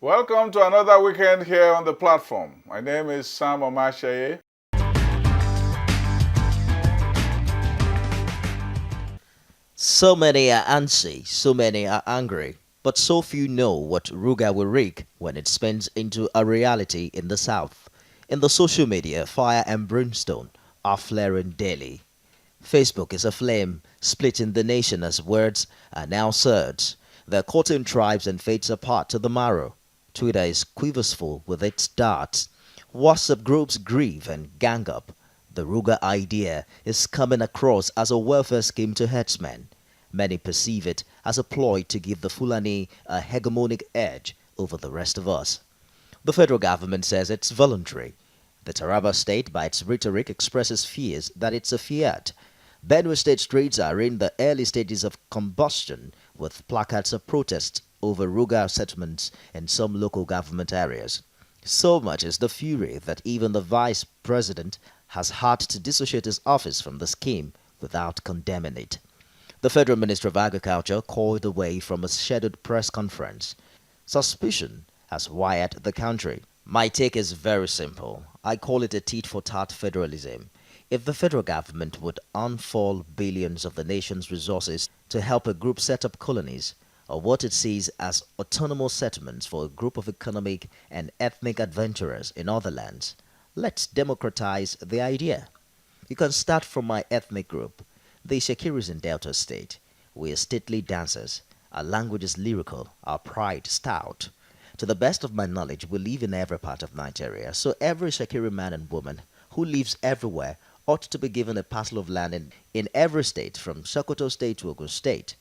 Welcome to another weekend here on the platform. My name is Sam Omashaye. So many are antsy, so many are angry, but so few know what Ruga will wreak when it spins into a reality in the South. In the social media, fire and brimstone are flaring daily. Facebook is aflame, splitting the nation as words are now surged. They're cutting tribes and faiths apart to the marrow. Twitter is quiversful with its darts. WhatsApp groups grieve and gang up. The Ruga idea is coming across as a welfare scheme to herdsmen. Many perceive it as a ploy to give the Fulani a hegemonic edge over the rest of us. The federal government says it's voluntary. The Taraba state, by its rhetoric, expresses fears that it's a fiat. Benue State streets are in the early stages of combustion, with placards of protest over Ruga settlements in some local government areas. So much is the fury that even the vice president has had to dissociate his office from the scheme without condemning it. The Federal Minister of Agriculture called away from a scheduled press conference. Suspicion has wired the country. My take is very simple. I call it a tit-for-tat federalism. If the federal government would unfold billions of the nation's resources to help a group set up colonies, or what it sees as autonomous settlements for a group of economic and ethnic adventurers in other lands, let's democratize the idea. You can start from my ethnic group, the Shakiris in Delta State. We are stately dancers. Our language is lyrical, our pride stout. To the best of my knowledge, we live in every part of Nigeria, so every Shakiri man and woman who lives everywhere ought to be given a parcel of land in every state, from Sokoto State to Ogun State.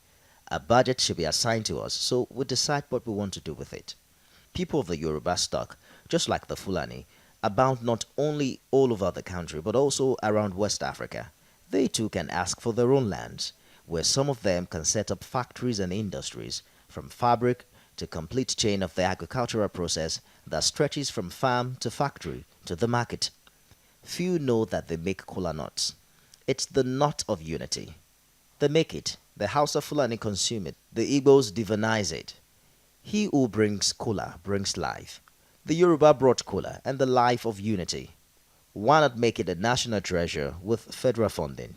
A budget should be assigned to us, so we decide what we want to do with it. People of the Yoruba stock, just like the Fulani, abound not only all over the country but also around West Africa. They too can ask for their own lands, where some of them can set up factories and industries, from fabric to complete chain of the agricultural process that stretches from farm to factory to the market. Few know that they make kola nuts. It's the nut of unity. They make it, the Hausa Fulani consume it, the Igbos divinize it. He who brings kola brings life. The Yoruba brought kola and the life of unity. Why not make it a national treasure with federal funding?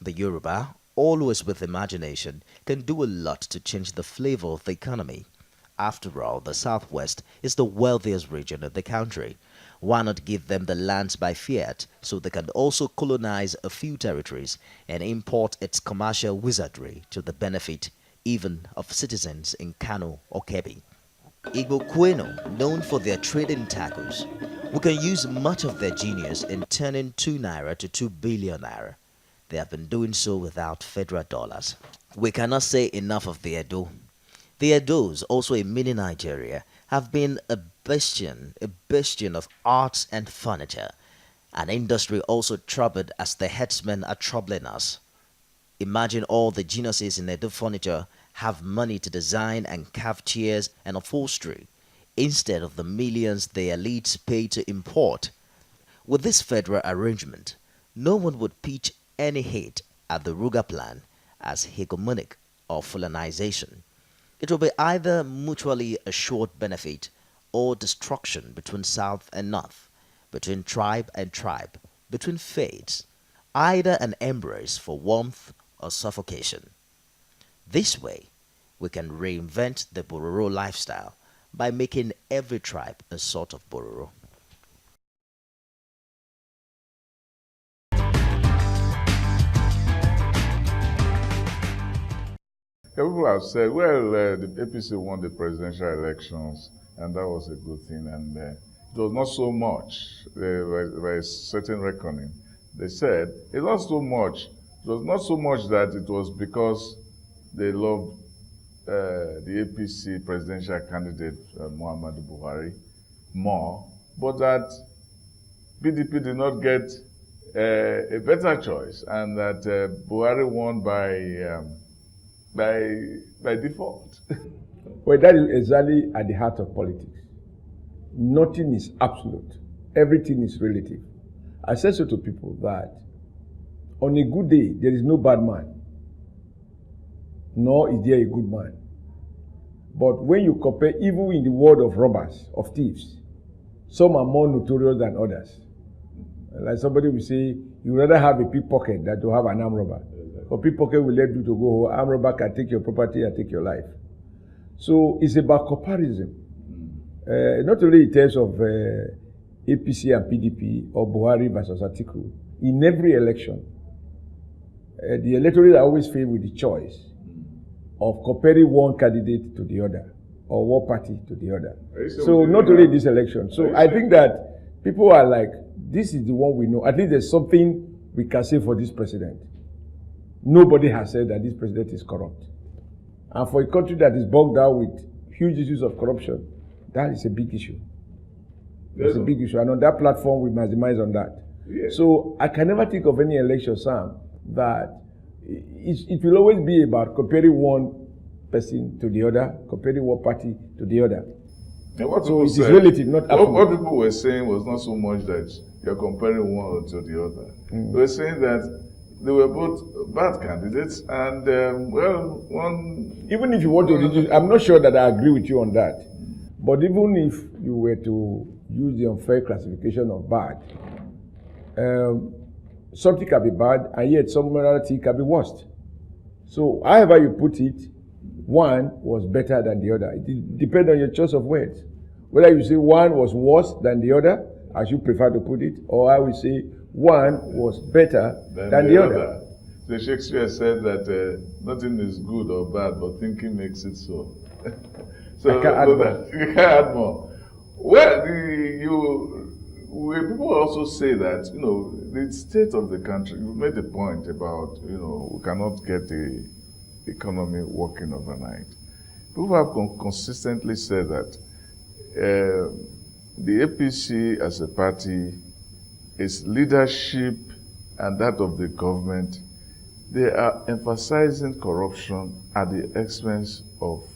The Yoruba, always with imagination, can do a lot to change the flavor of the economy. After all, the Southwest is the wealthiest region of the country. Why not give them the lands by fiat so they can also colonize a few territories and import its commercial wizardry to the benefit even of citizens in Kano or Kebbi? Igbo Queno, known for their trading tacos, we can use much of their genius in turning 2 naira to 2 billion naira. They have been doing so without federal dollars. We cannot say enough of the Edo. The Edos, also a mini Nigeria, have been a bastion of arts and furniture, an industry also troubled as the headsmen are troubling us. Imagine all the geniuses in Edo furniture have money to design and carve chairs and upholstery, instead of the millions the elites pay to import. With this federal arrangement, no one would pitch any hate at the Ruga plan as hegemonic or Fulanization. It will be either mutually assured benefit or destruction between South and North, between tribe and tribe, between faiths, either an embrace for warmth or suffocation. This way, we can reinvent the Bororo lifestyle by making every tribe a sort of Bororo. People have said, well, the APC won the presidential elections, and that was a good thing. And it was not so much. By a certain reckoning, they said it's not so much. It was not so much that it was because they loved the APC presidential candidate Muhammadu Buhari more, but that PDP did not get a better choice, and that Buhari won by default. Well, that is exactly at the heart of politics. Nothing is absolute. Everything is relative. I said so to people that on a good day, there is no bad man, nor is there a good man. But when you compare, even in the world of robbers, of thieves, some are more notorious than others. Like somebody will say, you rather have a pickpocket than to have an armed robber. For pickpocket will let you to go, armed robber can take your property and take your life. So it's about comparison. Not only in terms of APC and PDP or Buhari versus Atiku. In every election, the electorate are always faced with the choice of comparing one candidate to the other or one party to the other. So not only this election. So I think that people are like, this is the one we know. At least there's something we can say for this president. Nobody has said that this president is corrupt. And for a country that is bogged down with huge issues of corruption, that is a big issue. It's a big issue. And on that platform, we maximize on that. Yeah. So I can never think of any election, Sam, that it will always be about comparing one person to the other, comparing one party to the other. So it is relative, not absolute. What people were saying was not so much that you're comparing one to the other. They were saying that they were both bad candidates, and one. Even if you want to, I'm not sure that I agree with you on that. But even if you were to use the unfair classification of bad, something can be bad, and yet some other thing can be worse. So, however you put it, one was better than the other. It depends on your choice of words. Whether you say one was worse than the other, as you prefer to put it, or I will say one was better than the other. So Shakespeare said that nothing is good or bad, but thinking makes it so. So I can't add more. You can't add more. Well, people also say that, the state of the country, you made a point about, we cannot get the economy working overnight. People have consistently said that the APC as a party, its leadership and that of the government, they are emphasizing corruption at the expense of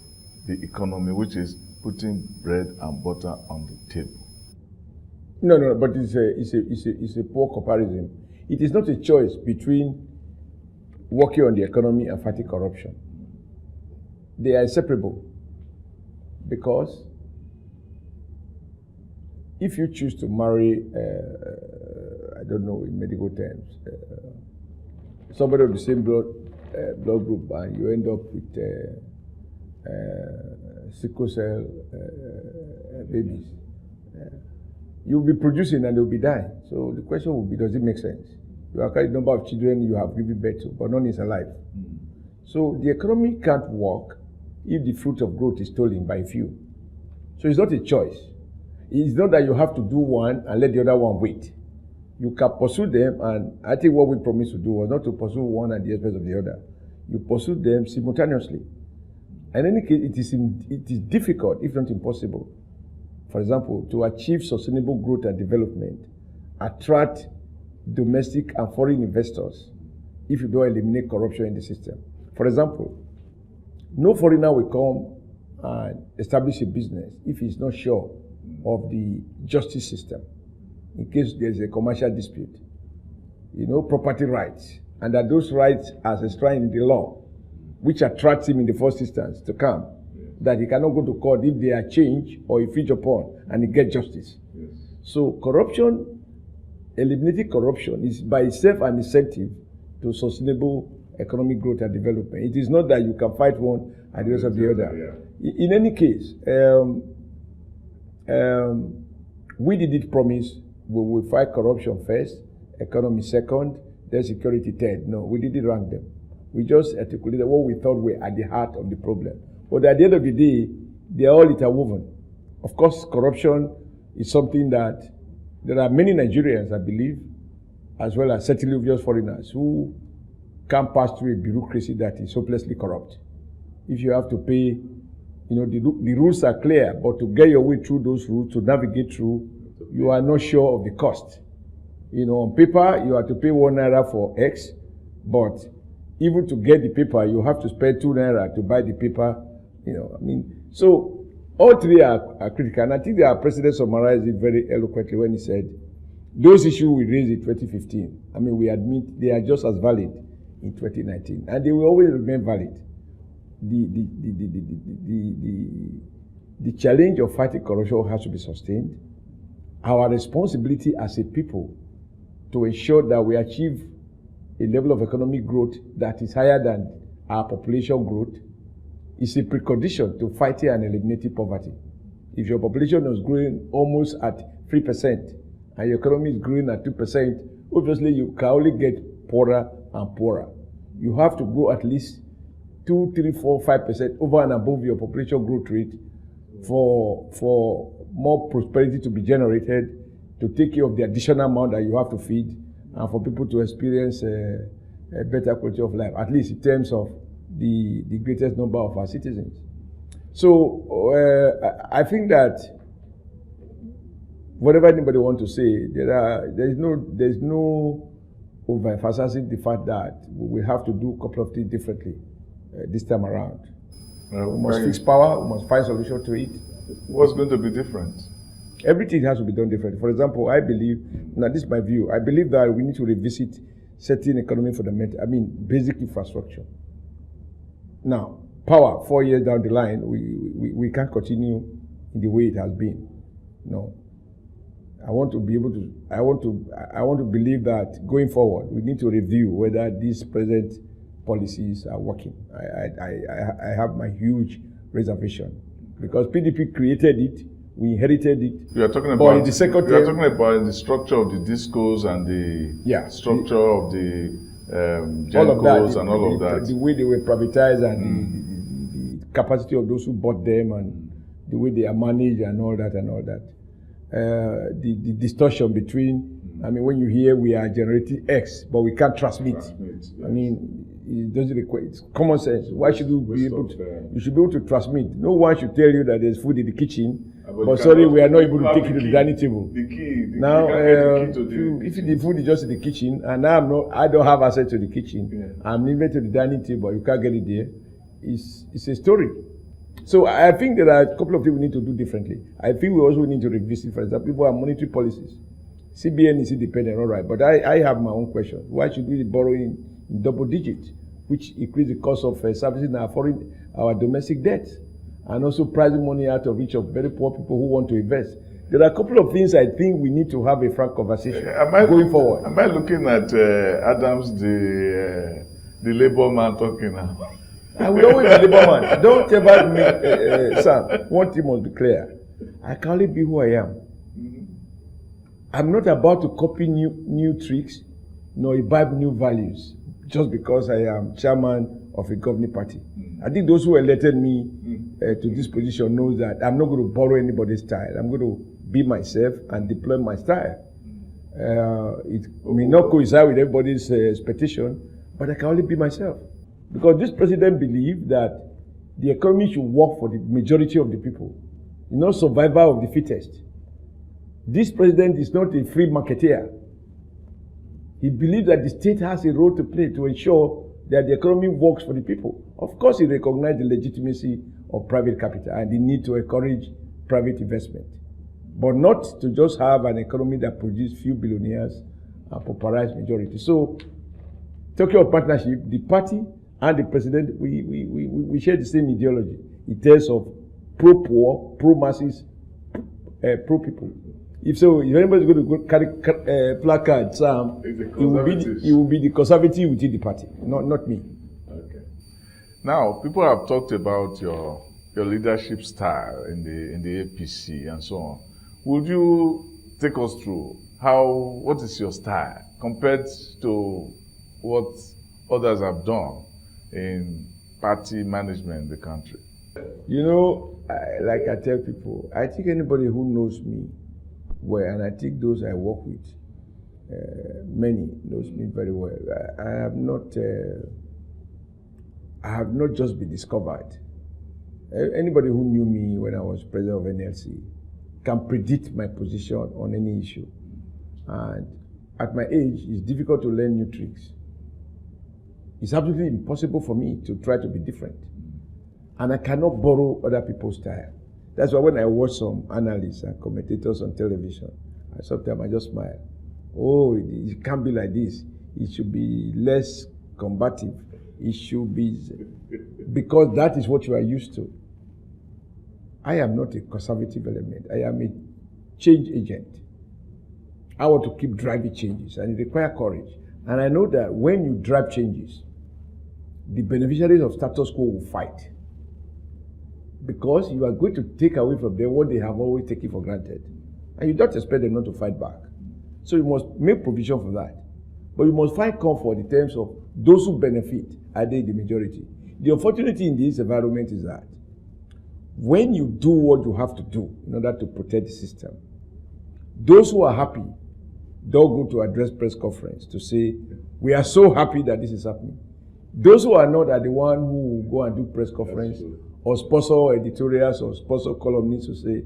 the economy, which is putting bread and butter on the table. No, but it's a poor comparison. It is not a choice between working on the economy and fighting corruption. They are inseparable, because if you choose to marry, I don't know in medical terms, somebody of the same blood group, and you end up with sickle cell babies, you'll be producing and they'll be dying. So the question will be, does it make sense? You are counting the number of children you have given birth to, but none is alive. So the economy can't work if the fruit of growth is stolen by a few. So it's not a choice. It's not that you have to do one and let the other one wait. You can pursue them, and I think what we promised to do was not to pursue one at the expense of the other. You pursue them simultaneously. In any case, it is difficult, if not impossible, for example, to achieve sustainable growth and development, attract domestic and foreign investors if you don't eliminate corruption in the system. For example, no foreigner will come and establish a business if he's not sure of the justice system in case there's a commercial dispute. Property rights, and that those rights are enshrined in the law, which attracts him in the first instance to come. That he cannot go to court if they are changed or infringed upon, and he gets justice. Yes. So corruption, eliminating corruption, is by itself an incentive to sustainable economic growth and development. It is not that you can fight one and the rest of the other. Yeah. In any case, we didn't promise we will fight corruption first, economy second, then security third. No, we didn't rank them. We just articulated what we thought were at the heart of the problem. But at the end of the day, they are all interwoven. Of course, corruption is something that there are many Nigerians, I believe, as well as certainly obvious foreigners, who can't pass through a bureaucracy that is hopelessly corrupt. If you have to pay, the rules are clear, but to get your way through those rules, to navigate through, you are not sure of the cost. On paper, you have to pay 1 naira for X, but even to get the paper, you have to spend 2 naira to buy the paper. So all three are critical. And I think our president summarized it very eloquently when he said, those issues we raised in 2015, we admit they are just as valid in 2019. And they will always remain valid. the challenge of fighting corruption has to be sustained. Our responsibility as a people to ensure that we achieve a level of economic growth that is higher than our population growth is a precondition to fighting and eliminating poverty. If your population is growing almost at 3% and your economy is growing at 2%, obviously you can only get poorer and poorer. You have to grow at least 2, 3, 4, 5% over and above your population growth rate for more prosperity to be generated, to take care of the additional amount that you have to feed, and for people to experience a better quality of life, at least in terms of the greatest number of our citizens. So I think that whatever anybody wants to say, there's no overemphasizing the fact that we have to do a couple of things differently this time around. We must fix power, we must find solution to it. What's going to be different? Everything has to be done differently. For example, I believe, now this is my view, I believe that we need to revisit certain economic fundamental, basic infrastructure. Now, power, 4 years down the line, we can't continue in the way it has been. No. I want to believe that going forward, we need to review whether these present policies are working. I have my huge reservation because PDP created it, we inherited it. You are talking but about in the second you are term, talking about the structure of the discos and the structure of the gencos and all of that. The way they were privatized and the capacity of those who bought them and the way they are managed and all that. The distortion between, when you hear we are generating X, but we can't transmit. Yes. It doesn't require, it's common sense. Why should you be able to, you should be able to transmit. No one should tell you that there's food in the kitchen, but sorry, we are not able to take it to the dining table. The key Now, if if the food is just in the kitchen, and now I don't have access to the kitchen, I'm leaving to the dining table, you can't get it there, it's a story. So I think there are a couple of things we need to do differently. I think we also need to revisit, for example, people have monetary policies. CBN is independent, all right, but I have my own question. Why should we be borrowing in double digits, which increase the cost of servicing our domestic debt, and also pricing money out of each of very poor people who want to invest? There are a couple of things I think we need to have a frank conversation going forward. Am I looking at Adams, the labor man talking now? I will always be labor man. Don't ever make, Sam, one thing must be clear. I can only be who I am. I'm not about to copy new tricks, nor imbibe new values, just because I am chairman of a governing party. I think those who elected me to this position knows that I'm not going to borrow anybody's style. I'm going to be myself and deploy my style. It may not coincide with everybody's expectation, but I can only be myself. Because this president believes that the economy should work for the majority of the people, not survival of the fittest. This president is not a free marketeer. He believes that the state has a role to play to ensure that the economy works for the people. Of course, he recognizes the legitimacy of private capital and the need to encourage private investment, but not to just have an economy that produces few billionaires and pauperized majority. So, talking of partnership, the party and the president, we share the same ideology in terms of pro-poor, pro-masses, pro-people. If anybody's going to go carry placards, it will be the conservative within the party, not me. Okay. Now, people have talked about your leadership style in the APC and so on. Would you take us through what is your style compared to what others have done in party management in the country? Like I tell people, I think anybody who knows me well, and I think those I work with, many knows me very well. I have not just been discovered. Anybody who knew me when I was president of NLC can predict my position on any issue. And at my age, it's difficult to learn new tricks. It's absolutely impossible for me to try to be different. And I cannot borrow other people's style. That's why when I watch some analysts and commentators on television, sometimes I just smile. Oh, it can't be like this. It should be less combative. It should be, because that is what you are used to. I am not a conservative element. I am a change agent. I want to keep driving changes, and it requires courage. And I know that when you drive changes, the beneficiaries of status quo will fight, because you are going to take away from them what they have always taken for granted. And you don't expect them not to fight back. So you must make provision for that. But you must find comfort in terms of those who benefit, are they the majority? The unfortunate in this environment is that when you do what you have to do in order to protect the system, those who are happy don't go to address press conference to say, we are so happy that this is happening. Those who are not are the one who will go and do press conference or sponsor editorials or sponsor columnists to say,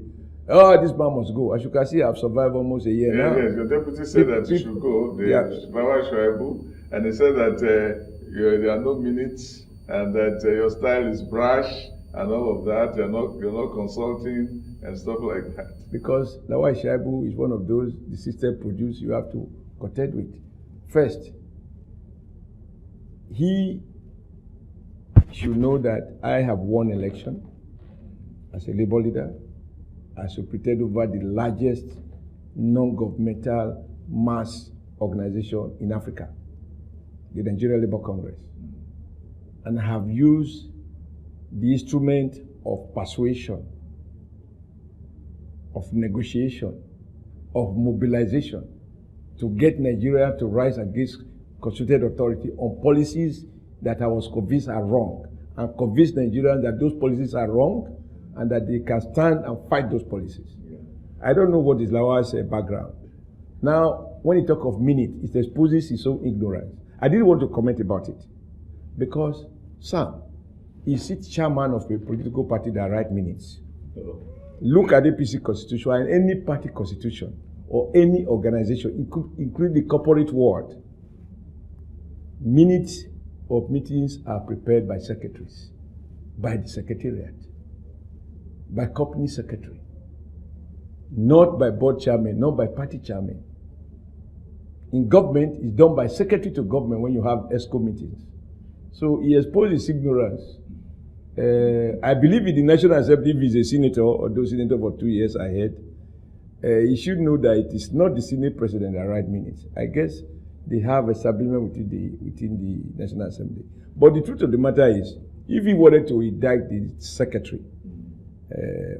oh, this man must go. As you can see, I've survived almost a year now. Yes, your deputy said that you should go, Lawal Shuaibu, and he said that there are no minutes and that your style is brash and all of that. You're not consulting and stuff like that. Because Lawal Shuaibu is one of those the system produced you have to contend with. First, he should know that I have won election as a labor leader. I superintended over the largest non-governmental mass organization in Africa, the Nigeria Labour Congress, and have used the instrument of persuasion, of negotiation, of mobilization to get Nigeria to rise against constituted authority on policies that I was convinced are wrong, and convince Nigerians that those policies are wrong and that they can stand and fight those policies. Yeah. I don't know what is Lawal's background. Now, when he talk of minute, it exposes his own ignorance. I didn't want to comment about it because, sir, is it chairman of a political party that write minutes? No. Look at the APC constitution and any party constitution or any organization, including the corporate world. Minutes of meetings are prepared by secretaries, by the secretariat, by company secretary, not by board chairman, not by party chairman. In government, it's done by secretary to government when you have ESCO meetings. So he exposed his ignorance. I believe in the National Assembly, if he's a senator, although senator for 2 years ahead, he should know that it is not the Senate president that write minutes. I guess they have a supplement within the National Assembly. But the truth of the matter is, if he wanted to indict the secretary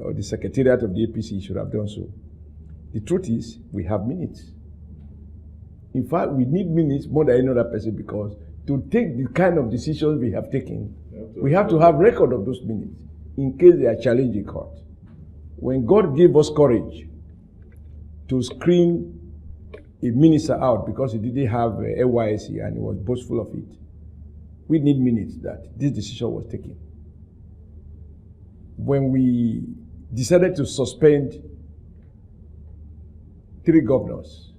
or the secretariat of the APC, he should have done so. The truth is, we have minutes. In fact, we need minutes more than any other person because to take the kind of decisions we have taken, we have to have record of those minutes in case they are challenged in court. When God gave us courage to screen a minister out because he didn't have NYSC and he was boastful of it, we need minutes that this decision was taken. When we decided to suspend 3 governors,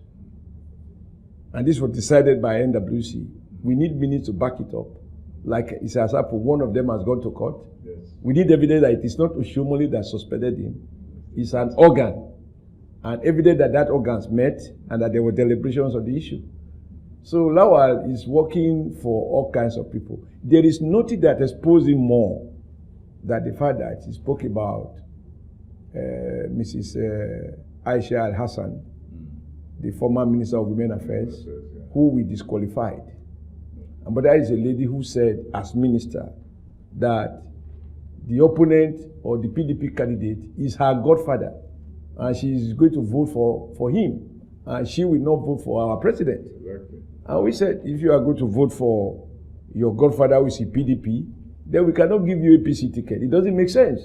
and this was decided by NWC, we need minutes to back it up. Like it has happened, one of them has gone to court. Yes. We need evidence that it is not Ushomole that suspended him. It's an organ. And evidence that that organs met and that there were deliberations on the issue. So Lawal is working for all kinds of people. There is nothing that exposes him more than the fact that he spoke about Mrs. Aisha Al-Hassan, the former Minister of Women Affairs, who we disqualified. But that is a lady who said, as minister, that the opponent or the PDP candidate is her godfather, and she is going to vote for him, and she will not vote for our president. Exactly. And we said, if you are going to vote for your godfather, who is a PDP, then we cannot give you a APC ticket. It doesn't make sense.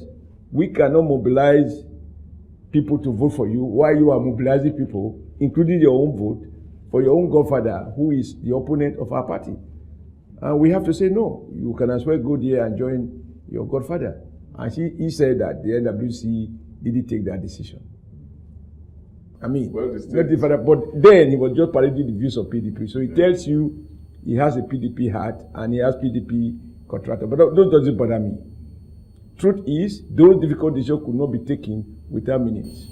We cannot mobilize people to vote for you while you are mobilizing people, including your own vote, for your own godfather, who is the opponent of our party. And we have to say, no, you can as well go there and join your godfather. And he said that the NWC didn't take that decision. I mean, well, but then he was just parading the views of PDP. So he tells you he has a PDP hat and he has PDP contractor. But those doesn't bother me. Truth is, those difficult decisions could not be taken without minutes.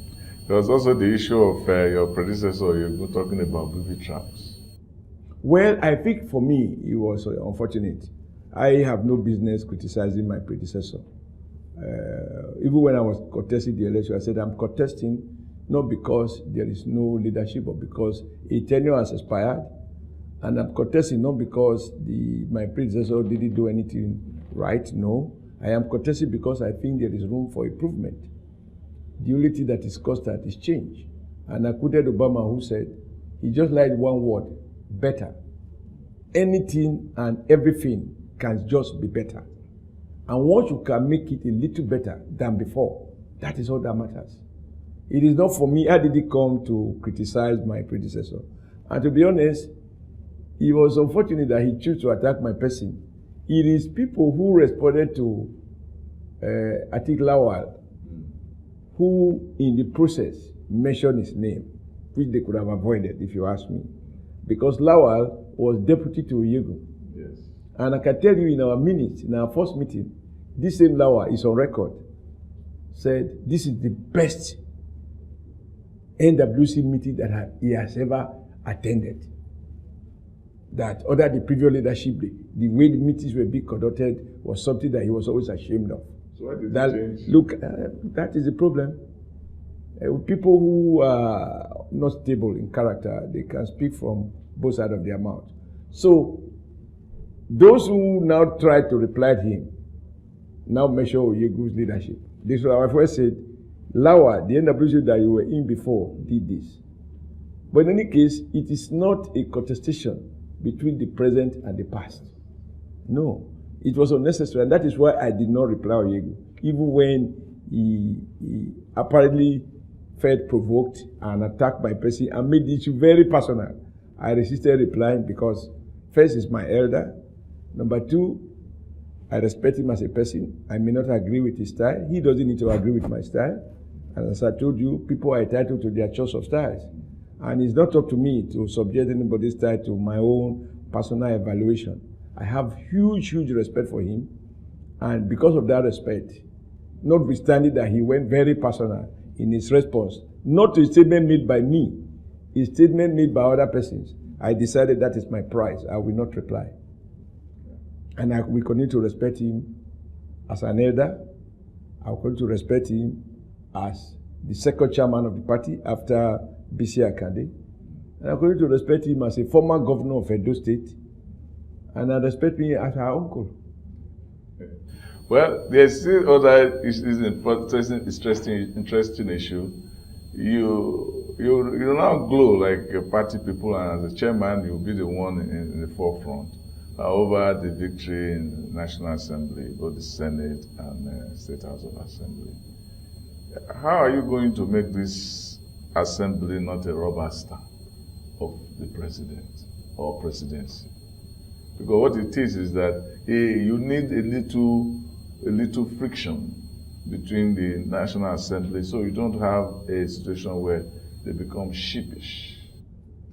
There was also the issue of your predecessor, you were talking about booby traps. Well, I think for me, it was unfortunate. I have no business criticizing my predecessor. Even when I was contesting the election, I said I'm contesting not because there is no leadership, but because a tenure has expired. And I'm contesting not because my predecessor didn't do anything right. No, I am contesting because I think there is room for improvement. The only thing that is constant is change. And I quoted Obama, who said, he just liked one word, better. Anything and everything can just be better. And once you can make it a little better than before, that is all that matters. It is not for me. I didn't come to criticize my predecessor. And to be honest, it was unfortunate that he chose to attack my person. It is people who responded to Atik Lawal, who in the process mentioned his name, which they could have avoided if you ask me. Because Lawal was deputy to Oyegu. Yes. And I can tell you in our minutes, in our first meeting, this same Lawal is on record, said this is the best NWC meeting that he has ever attended. That under the previous leadership, the way the meetings were being conducted was something that he was always ashamed of. So why did That, it change? look, that is the problem. People who are not stable in character, they can speak from both sides of their mouth. So those who now try to reply to him now measure Oyegu's leadership. This is what our first said, Lawa, the NWC that you were in before, did this. But in any case, it is not a contestation between the present and the past. No, it was unnecessary, and that is why I did not reply Oyegu, even when he apparently felt provoked and attacked my person and made the issue very personal. I resisted replying because first, he's my elder. Number two, I respect him as a person. I may not agree with his style. He doesn't need to agree with my style. And as I told you, people are entitled to their choice of styles. And it's not up to me to subject anybody's style to my own personal evaluation. I have huge, huge respect for him. And because of that respect, notwithstanding that he went very personal in his response, not to a statement made by me, a statement made by other persons, I decided that is my prize. I will not reply. And I will continue to respect him as an elder. I will continue to respect him as the second chairman of the party after B.C. Akande. And I continue to respect him as a former governor of Edo State. And I respect him as our uncle. Well, there's still other interesting issue. You now glow like party people, and as a chairman, you'll be the one in the forefront over the victory in the National Assembly, both the Senate and State House of Assembly. How are you going to make this assembly not a rubber stamp of the president or presidency? Because what it is that you need a little friction between the National Assembly so you don't have a situation where they become sheepish.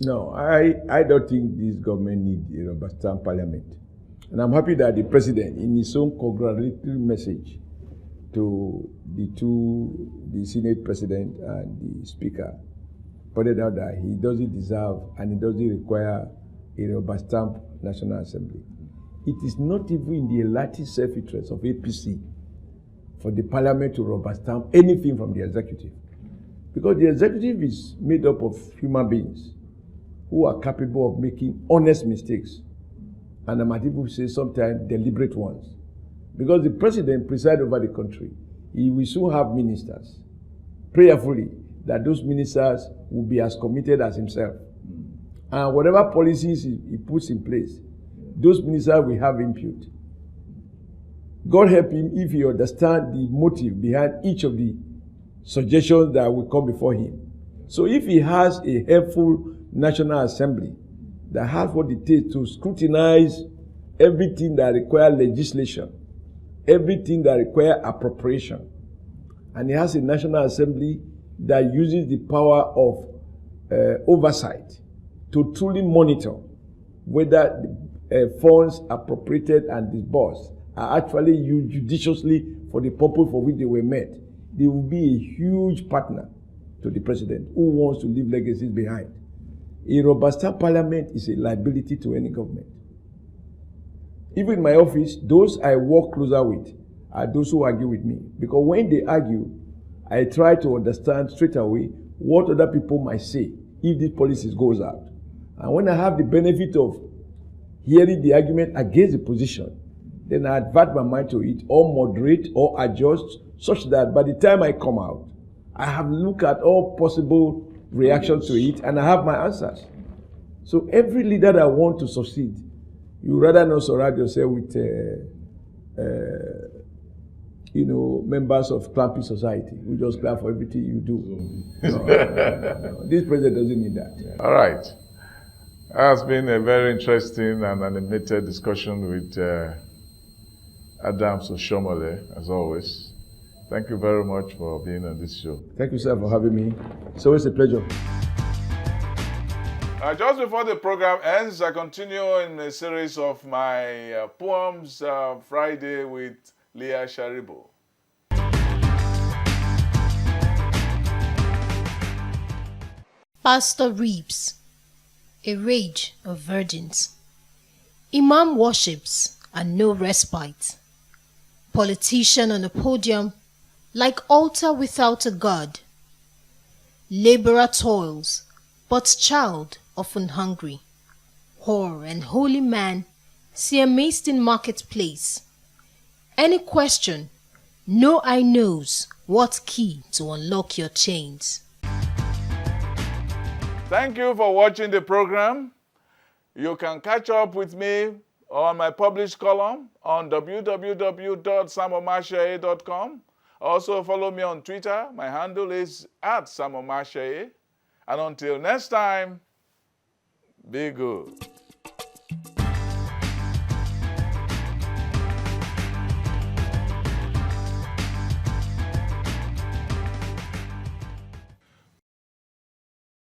No, I don't think this government needs a rubber stamp parliament. And I'm happy that the president, in his own congratulatory message to the Senate president and the speaker, pointed out that he doesn't deserve and he doesn't require a rubber stamp National Assembly. It is not even in the elected self-interest of APC for the parliament to rubber stamp anything from the executive. Because the executive is made up of human beings who are capable of making honest mistakes. And I might even say sometimes deliberate ones. Because the president presides over the country, he will soon have ministers. Prayerfully, that those ministers will be as committed as himself. And whatever policies he puts in place, those ministers will have input. God help him if he understands the motive behind each of the suggestions that will come before him. So if he has a helpful National Assembly that has what it takes to scrutinize everything that requires legislation, everything that requires appropriation, and he has a National Assembly that uses the power of oversight to truly monitor whether the funds appropriated and disbursed are actually used judiciously for the purpose for which they were made, they will be a huge partner to the president who wants to leave legacies behind. A rubber stamp parliament is a liability to any government. Even in my office, those I work closer with are those who argue with me. Because when they argue, I try to understand straight away what other people might say if these policies goes out. And when I have the benefit of hearing the argument against the position, then I advert my mind to it or moderate or adjust such that by the time I come out, I have looked at all possible reactions to it and I have my answers. So every leader that wants to succeed, you rather not surround yourself with members of clapping society who just clap for everything you do. No. This president doesn't need that. All right. That has been a very interesting and animated discussion with Adams Oshomole, as always. Thank you very much for being on this show. Thank you, sir, for having me. It's always a pleasure. Just before the program ends, I continue in a series of my poems Friday with Leah Sharibo. Pastor Reeves, a rage of virgins. Imam worships and no respite. Politician on the podium, like altar without a god. Laborer toils, but child often hungry. Whore and holy man, see amazed in marketplace. Any question, no eye knows what key to unlock your chains. Thank you for watching the program. You can catch up with me on my published column on www.samomashaye.com. Also follow me on Twitter. My handle is @samomashaye. And until next time, be good.